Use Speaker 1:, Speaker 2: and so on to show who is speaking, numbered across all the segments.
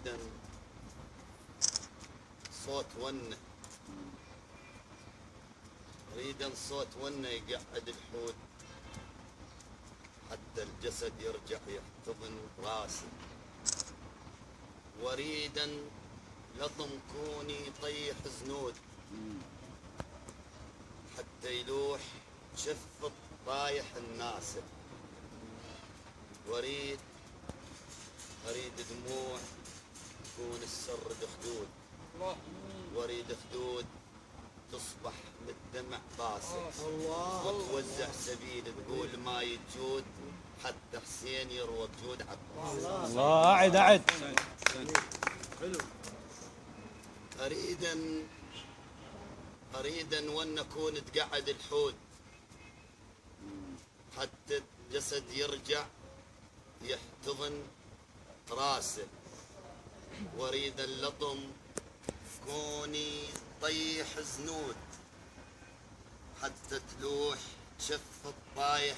Speaker 1: وريدا صوت ونه، اريدا صوت ونه يقعد الحوت حتى الجسد يرجع يحتضن راسه، وريدا لطم كوني يطيح زنود حتى يلوح شفط طايح الناس، اريد دموع تكون السرد خدود، واريد خدود تصبح من الدمع باسل، وتوزع سبيل تقول ما يجود حتى حسين يروى بجود عباس.
Speaker 2: الله أعد
Speaker 1: حلو. اريدا وان اكون تقعد الحود حتى الجسد يرجع يحتضن راسه، واريد اللطم كوني طيح زنود حتى تلوح شف الطايح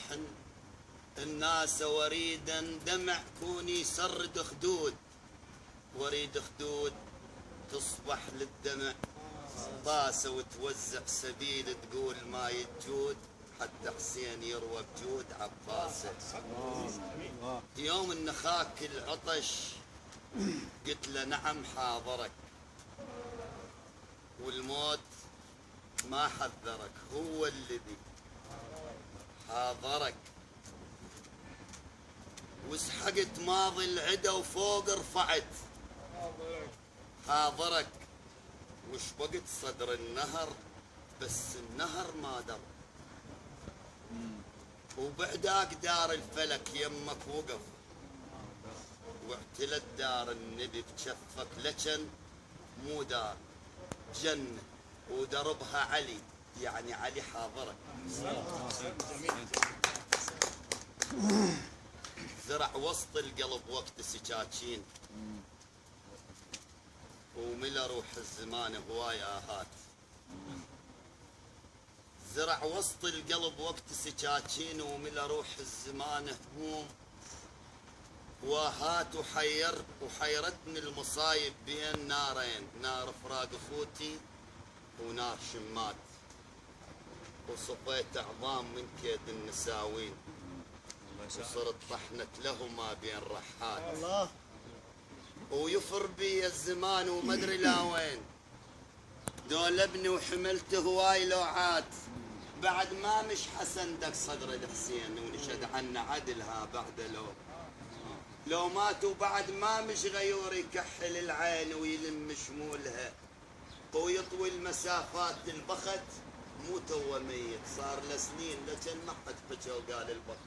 Speaker 1: الناس، واريدا دمع كوني سرد خدود، واريد خدود تصبح للدمع طاسه وتوزع سبيل تقول ما يجود حتى حسين يروى بجود عباسه. يوم النخاك العطش قلت له نعم حاضرك، والموت ما حذرك هو الذي حاضرك، وسحقت ماضي العدا وفوق رفعت حاضرك، وشبقت صدر النهر بس النهر ما در، وبعداك دار الفلك يمك وقف، واعتلت دار النبي بجفك لجن مو دار جنة ودربها علي، يعني علي حاضرك. زرع وسط القلب وقت سكاكين وملا روح الزمان هواي آهات، زرع وسط القلب وقت سكاكين وملا روح الزمان هموم واهات، وحيرتني المصايب بين نارين، نار فراق اخوتي ونار شمات، وصفيت اعظام من كيد النساوين، وصرت طحنة لهما بين رحات، الله ويفر بي الزمان ومدري لا وين، دول ابني وحملته هواي لوعات، بعد ما مش حسن دق صدر الحسين، ونشد عنا عدلها بعد لو ماتوا بعد ما مش غيور يكحل العين ويلم شمولها، ويطوي المسافات البخت مو تو ميت صار له سنين لكن ما حد حكى وقال البخت.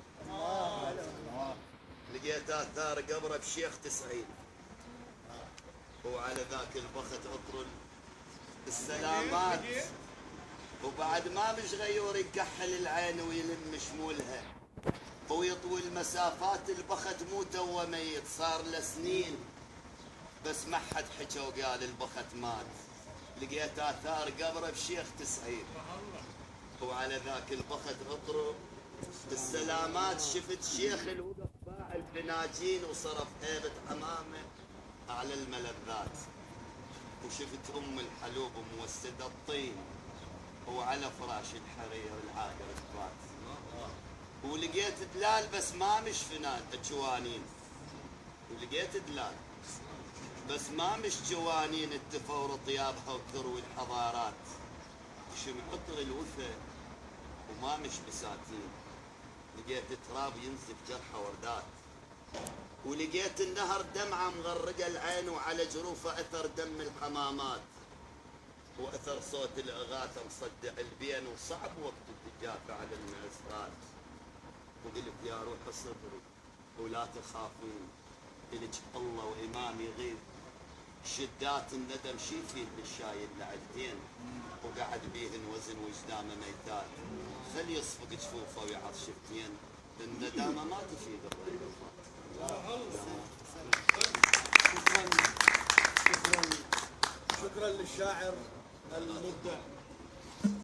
Speaker 1: لقيت اثار قبره بشيخ 90 وعلى ذاك البخت عطر السلامات، وبعد ما مش غيور يكحل العين ويلم شمولها، ويطوي المسافات البخت مو تو ميت صار له سنين بس ما حد حكى وقال البخت مات. لقيت اثار قبره بشيخ 90 وعلى ذاك البخت عطر السلامات، شفت شيخ الوقف باع الفناجين وصرف هيبة حمامه على الملذات، وشفت ام الحلوب موسده الطين وعلى فراش الحرير العاقر تبات، ولقيت دلال بس ما مش فنان جوانين، ولقيت دلال بس ما مش جوانين التفور طيابها وتروي الحضارات، شم عطر الوفا وما مش بساتين، لقيت تراب ينزف جرحه وردات، ولقيت النهر دمعه مغرقه العين وعلى جروفه اثر دم الحمامات، واثر صوت الاغاثه مصدع البين، وصعب وقت التجافه على المعسرات، وقلت يا روح صدري ولا تخافين إلك الله وإمام يغيب، شدات الندم شي فيه للشايل لعدتين، وقعد بيهن وزن وجدامه ميتات، خل يصفق جفوفه ويعط شفتين، الندامه ما تفيد الرجل.
Speaker 3: شكرا للشاعر المبدع